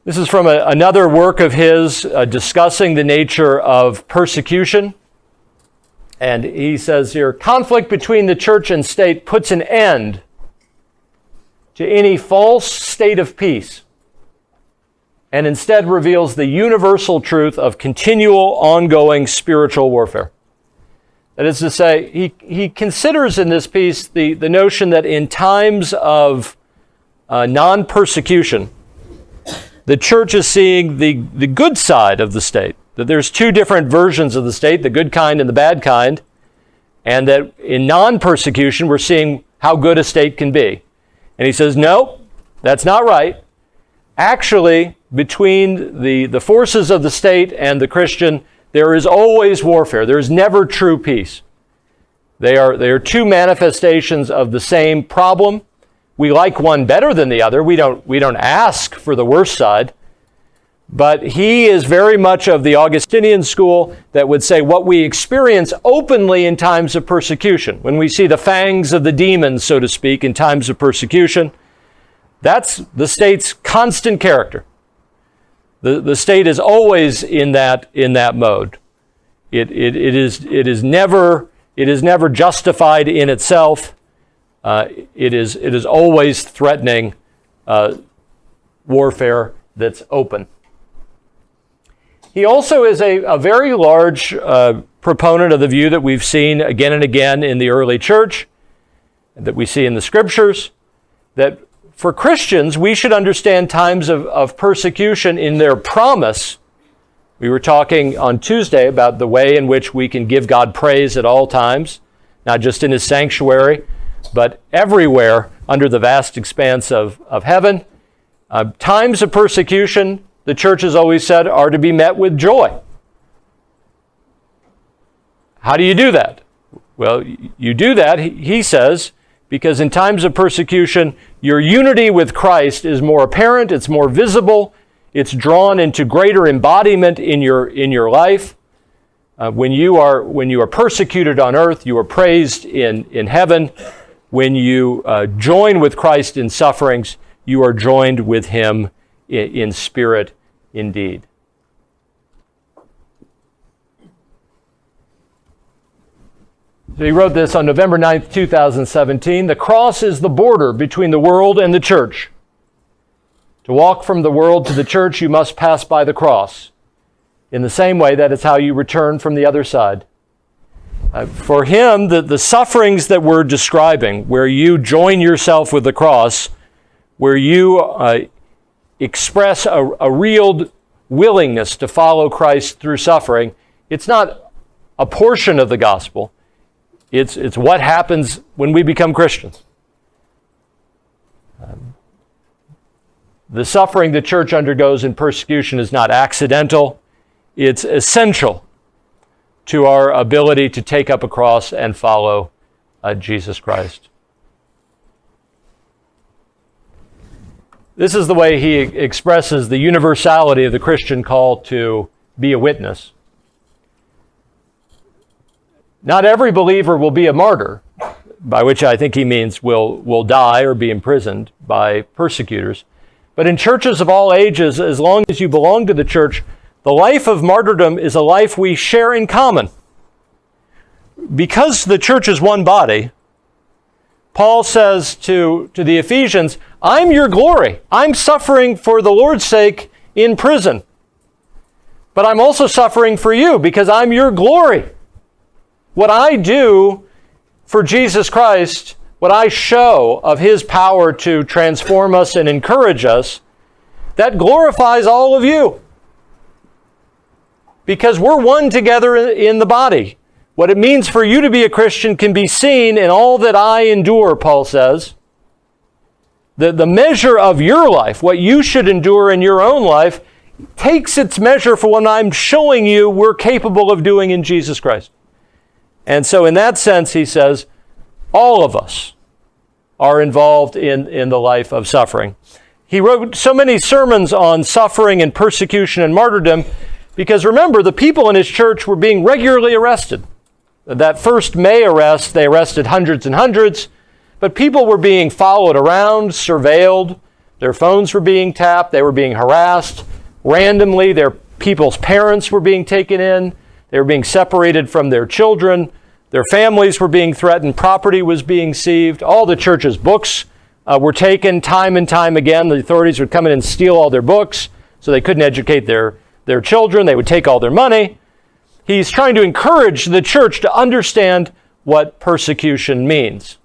This is from another work of his discussing the nature of persecution. And he says here, conflict between the church and state puts an end to any false state of peace and instead reveals the universal truth of continual, ongoing spiritual warfare. That is to say, he considers in this piece the notion that in times of non-persecution, the church is seeing the good side of the state, that there's two different versions of the state, the good kind and the bad kind, and that in non-persecution, we're seeing how good a state can be. And he says, no, that's not right. Actually, between the forces of the state and the Christian, there is always warfare. There is never true peace. They are two manifestations of the same problem. We like one better than the other. We don't ask for the worst side. But he is very much of the Augustinian school that would say what we experience openly in times of persecution, when we see the fangs of the demons, so to speak, in times of persecution, that's the state's constant character. The state is always in that mode. It is never justified in itself. It is always threatening warfare that's open. He also is a very large proponent of the view that we've seen again and again in the early church, that we see in the scriptures, that for Christians, we should understand times of persecution in their promise. We were talking on Tuesday about the way in which we can give God praise at all times, not just in His sanctuary, but everywhere under the vast expanse of heaven. Times of persecution, the church has always said, are to be met with joy. How do you do that? Well, you do that, he says, because in times of persecution, your unity with Christ is more apparent, it's more visible, it's drawn into greater embodiment in your life. When you are persecuted on earth, you are praised in heaven. When you join with Christ in sufferings, you are joined with Him in spirit indeed. So he wrote this on November 9th, 2017. The cross is the border between the world and the church. To walk from the world to the church, you must pass by the cross. In the same way, that is how you return from the other side. For him, the sufferings that we're describing, where you join yourself with the cross, where you express a real willingness to follow Christ through suffering, it's not a portion of the gospel. It's what happens when we become Christians. The suffering the church undergoes in persecution is not accidental. It's essential to our ability to take up a cross and follow Jesus Christ. This is the way he expresses the universality of the Christian call to be a witness. Not every believer will be a martyr, by which I think he means will die or be imprisoned by persecutors. But in churches of all ages, as long as you belong to the church, the life of martyrdom is a life we share in common. Because the church is one body, Paul says to the Ephesians, I'm your glory. I'm suffering for the Lord's sake in prison. But I'm also suffering for you because I'm your glory. What I do for Jesus Christ, what I show of His power to transform us and encourage us, that glorifies all of you. Because we're one together in the body. What it means for you to be a Christian can be seen in all that I endure, Paul says. The measure of your life, what you should endure in your own life, takes its measure for what I'm showing you we're capable of doing in Jesus Christ. And so in that sense, he says, all of us are involved in the life of suffering. He wrote so many sermons on suffering and persecution and martyrdom because remember, the people in his church were being regularly arrested. That first May arrest, they arrested hundreds and hundreds, but people were being followed around, surveilled. Their phones were being tapped. They were being harassed randomly. Their people's parents were being taken in. They were being separated from their children. Their families were being threatened. Property was being seized. All the church's books were taken time and time again. The authorities would come in and steal all their books so they couldn't educate their children. They would take all their money. He's trying to encourage the church to understand what persecution means.